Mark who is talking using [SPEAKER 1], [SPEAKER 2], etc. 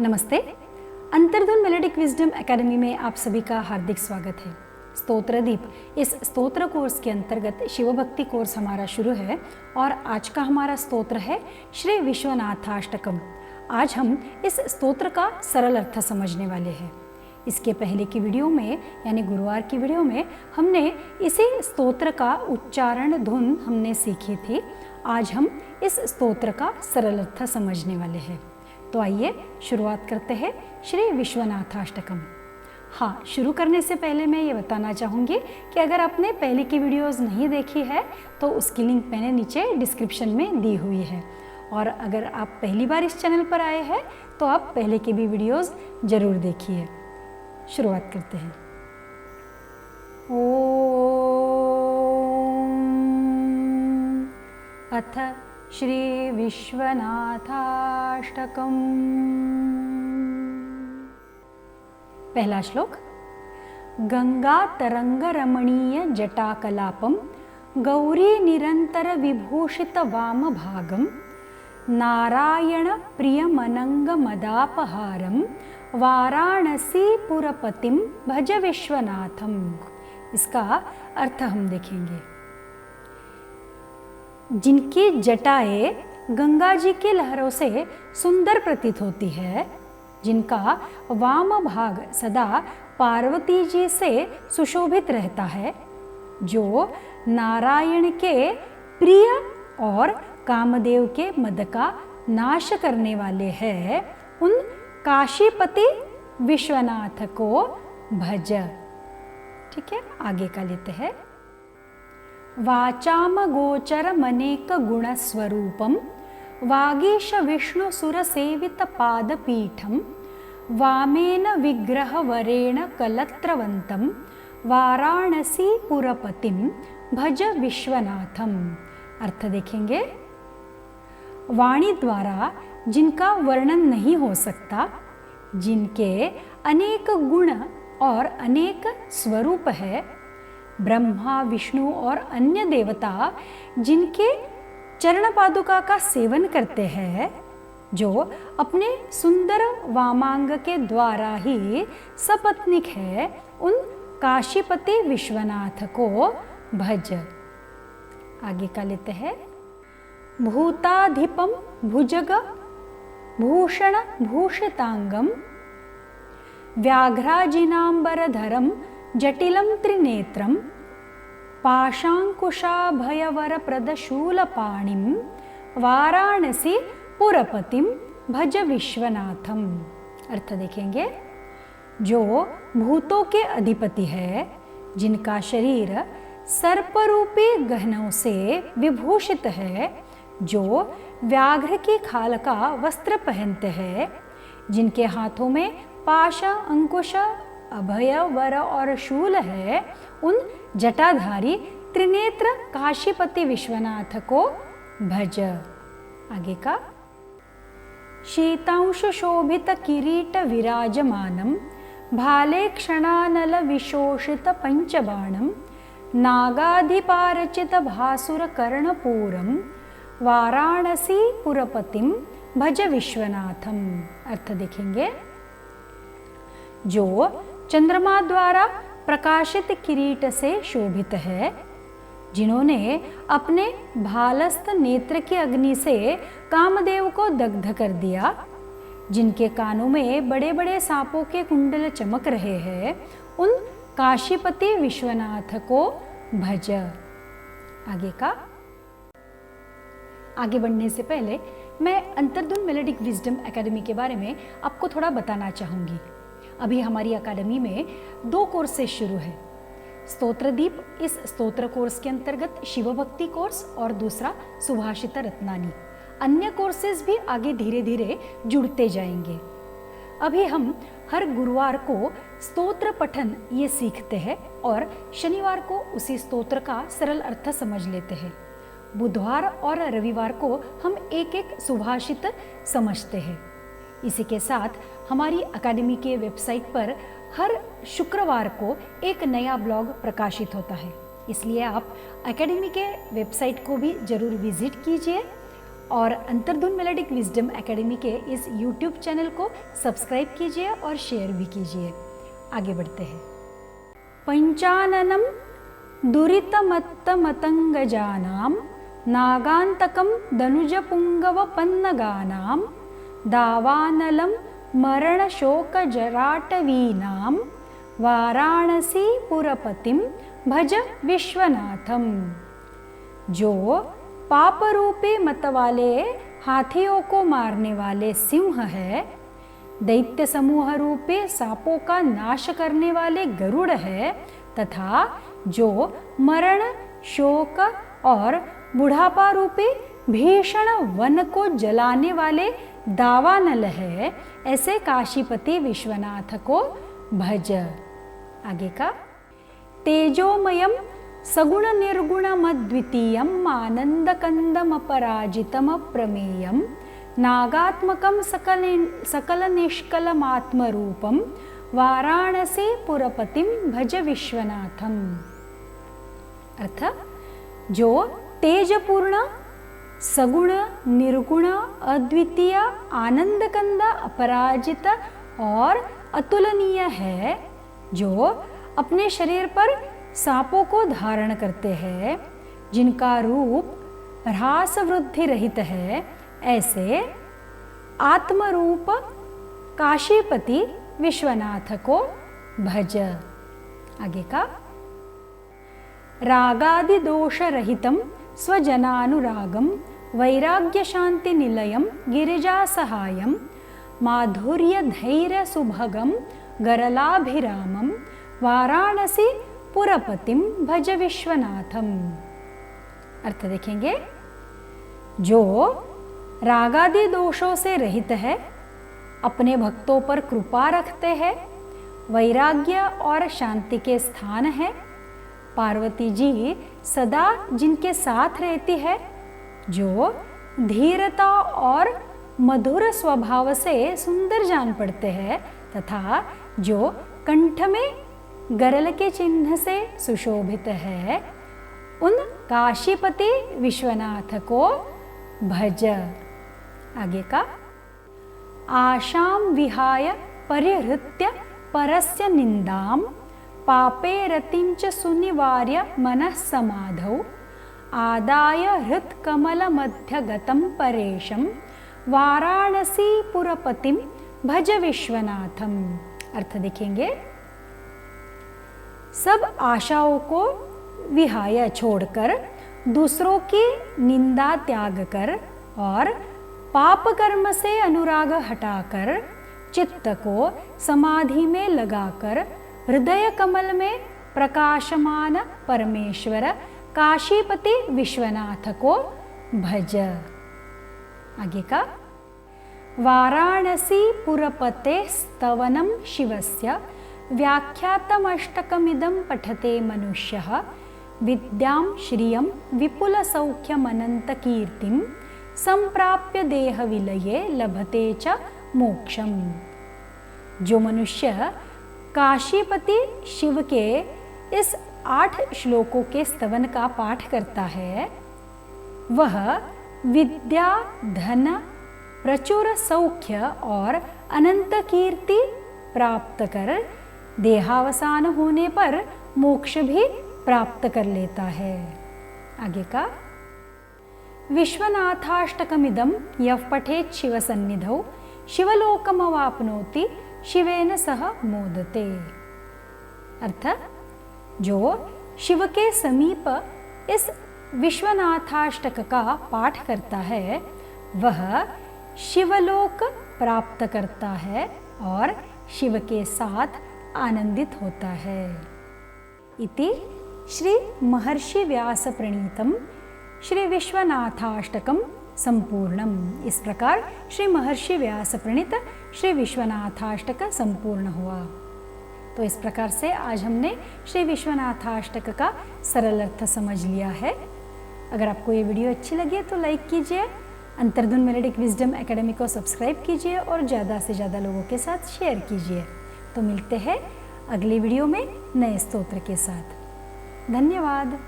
[SPEAKER 1] नमस्ते। अंतर्धुन melodic wisdom academy में आप सभी का हार्दिक स्वागत है। स्तोत्रदीप इस स्तोत्र कोर्स के अंतर्गत शिव भक्ति कोर्स हमारा शुरू है और आज का हमारा स्तोत्र है श्री विश्वनाथाष्टकम। आज हम इस स्तोत्र का सरल अर्थ समझने वाले हैं। इसके पहले की वीडियो में यानी गुरुवार की वीडियो में हमने इसी स्तोत्र का उच्चारण धुन हमने सीखी थी। आज हम इस स्तोत्र का सरल अर्थ समझने वाले हैं। तो आइए शुरुआत करते हैं श्री विश्वनाथाष्टकम। हाँ, शुरू करने से पहले मैं ये बताना चाहूँगी कि अगर आपने पहले की वीडियोस नहीं देखी है तो उसकी लिंक मैंने नीचे डिस्क्रिप्शन में दी हुई है। और अगर आप पहली बार इस चैनल पर आए हैं तो आप पहले की भी वीडियोस ज़रूर देखिए। शुरुआत करते हैं। ओम अथ श्री विश्वनाथाष्टकम्। पहला श्लोक। गंगा तरंग रमणीय जटाकलापम गौरी निरंतर विभूषित वाम भागम नारायण प्रियमनंग मदापहारम वाराणसी पुरपतिम भज विश्वनाथम। इसका अर्थ हम देखेंगे। जिनकी जटाएं गंगा जी की लहरों से सुंदर प्रतीत होती है, जिनका वाम भाग सदा पार्वती जी से सुशोभित रहता है, जो नारायण के प्रिय और कामदेव के मद का नाश करने वाले हैं, उन काशीपति विश्वनाथ को भज। ठीक है, आगे का लेते हैं। वाचाम गोचर मनेक गुण स्वरूपम वागीश विष्णु सुर सेवित पादपीठम वामेन विग्रह वरेण कलत्रवंतम वाराणसी पुरपतिम भज विश्वनाथम। अर्थ देखेंगे। वाणी द्वारा जिनका वर्णन नहीं हो सकता, जिनके अनेक गुण और अनेक स्वरूप है, ब्रह्मा विष्णु और अन्य देवता जिनके चरण पादुका का सेवन करते हैं, जो अपने सुंदर वामांग के द्वारा ही सपत्नीक है, उन काशीपति विश्वनाथ को भज। आगे का लेते हैं। भूताधिपम भुजग भूषण भूषितांगम व्याघ्राजिनांबरधरम जटिलम त्रिनेत्रम पाशांकुशाभयवरप्रदशूलपाणिम वाराणसी पुरपतिम भज विश्वनाथम। अर्थ देखेंगे। जो भूतों के अधिपति है, जिनका शरीर सर्परूपी गहनों से विभूषित है, जो व्याघ्र की खाल का वस्त्र पहनते हैं, जिनके हाथों में पाश अंकुश अभय वर और शूल है, उन जटाधारी त्रिनेत्र काशीपति विश्वनाथ को भज। आगे का। शीतांशु शोभित किरीट विराजमानम भाले क्षणानल विशोषित पंचबाणम नागाधिपारचित भासुर कर्णपूरम वाराणसी पुरपतिम भज विश्वनाथम। अर्थ देखेंगे। जो चंद्रमा द्वारा प्रकाशित किरीट से शोभित है, जिन्होंने अपने भालस्थ नेत्र की अग्नि से कामदेव को दग्ध कर दिया, जिनके कानों में बड़े बड़े सांपों के कुंडल चमक रहे हैं, उन काशीपति विश्वनाथ को भज। आगे का। आगे बढ़ने से पहले मैं अंतर्धुन मेलोडिक विजडम एकेडमी के बारे में आपको थोड़ा बताना चाहूँगी। अभी हमारी अकादमी में 2 कोर्सेज शुरू है। स्तोत्रदीप इस स्तोत्र कोर्स के अंतर्गत शिव भक्ति कोर्स और दूसरा सुभाषित रत्नानी। अन्य कोर्सेज भी आगे धीरे धीरे जुड़ते जाएंगे। अभी हम हर गुरुवार को स्तोत्र पठन ये सीखते हैं और शनिवार को उसी स्तोत्र का सरल अर्थ समझ लेते हैं। बुधवार और रविवार को हम एक एक सुभाषित समझते हैं। इसी के साथ हमारी अकादमी के वेबसाइट पर हर शुक्रवार को एक नया ब्लॉग प्रकाशित होता है, इसलिए आप अकादमी के वेबसाइट को भी ज़रूर विजिट कीजिए और अंतर्धुन मेलोडिक विजडम एकेडमी के इस YouTube चैनल को सब्सक्राइब कीजिए और शेयर भी कीजिए। आगे बढ़ते हैं। पंचाननम दुरितमत्तमतंगजानां नागांतकं दनुजपुंगवपन्नगानां दावानलं मरणशोकजराटवीनां वाराणसीपुरपतिं भज विश्वनाथम। जो पाप रूपी मत वाले हाथियों को मारने वाले सिंह है, दैत्य समूह रूपी सांपों का नाश करने वाले गरुड़ है, तथा जो मरण, शोक और बुढ़ापा रूपी भीषण वन को जलाने वाले दावानल है, ऐसे काशीपति विश्वनाथ को भज। आगे का तेजोमयम सगुण निर्गुणमद्वितीयम आनंदकंदमपराजितमप्रमेयम नागात्मकं सकलनिष्कलमात्मरूपं वाराणसीपुरपतिं भज विश्वनाथम। अर्थ, जो तेजपूर्ण, सगुण, निर्गुण, अद्वितीय, आनंदकंद, अपराजित और अतुलनीय है, जो अपने शरीर पर सांपों को धारण करते हैं, जिनका रूप ह्रास वृद्धि रहित है, ऐसे आत्मरूप काशीपति विश्वनाथ को भज। आगे का रागादि दोष रहितम स्वजनानुरागम वैराग्य शांति निलयम गिरिजासहायम माधुर्य धैर्य सुभगम गरलाभिरामम वाराणसी पुरपतिम भज विश्वनाथम। अर्थ देखेंगे, जो रागादि दोषों से रहित है, अपने भक्तों पर कृपा रखते हैं, वैराग्य और शांति के स्थान है, पार्वती जी सदा जिनके साथ रहती है, जो धीरता और मधुर स्वभाव से सुंदर जान पड़ते हैं, तथा जो कंठ में गरल के चिन्ह से सुशोभित है, उन काशीपति विश्वनाथ को भज। आगे का आशां विहाय परिहृत्य परस्य निंदां पापे रतिं च सुनिवार्य मनः समाधौ आदाय हृत्कमलमध्यगतं परेशं वाराणसीपुरपतिं भज विश्वनाथम। अर्थ देखेंगे, सब आशाओं को विहाय छोड़कर, दूसरों की निंदा त्याग कर और पाप कर्म से अनुराग हटाकर, चित्त को समाधि में लगाकर, हृदय कमल में प्रकाशमान परमेश्वर काशीपति विश्वनाथ को भज। आगे का वाराणसीपुरपते स्तवनं शिवस्य व्याख्यातमष्टकमिदं पठते मनुष्यः विद्यां श्रियं विपुलसौख्यमनन्तकीर्तिं संप्राप्य देहविलये लभते च मोक्षम। जो मनुष्य काशीपति शिव के इस 8 श्लोकों के स्तवन का पाठ करता है, वह विद्या, धन, प्रचुर सौख्य और अनंत कीर्ति प्राप्त कर देहावसान होने पर मोक्ष भी प्राप्त कर लेता है। आगे का विश्वनाथाष्टकमिदं यः पठेत् शिवसन्निधौ शिवलोकमवाप्नोति शिवेन सह मोदते। अर्थ, जो शिव के समीप इस विश्वनाथाष्टक का पाठ करता है, वह शिवलोक प्राप्त करता है और शिव के साथ आनंदित होता है। इति श्री महर्षि व्यास प्रणीतम श्री विश्वनाथाष्टकम संपूर्णम। इस प्रकार श्री महर्षि व्यास प्रणीत श्री विश्वनाथाष्टक संपूर्ण हुआ। तो इस प्रकार से आज हमने श्री विश्वनाथाष्टक का सरल अर्थ समझ लिया है। अगर आपको ये वीडियो अच्छी लगी तो लाइक कीजिए, अंतर्धुन मेलोडिक विजडम एकेडमी को सब्सक्राइब कीजिए और ज़्यादा से ज़्यादा लोगों के साथ शेयर कीजिए। तो मिलते हैं अगली वीडियो में नए स्तोत्र के साथ। धन्यवाद।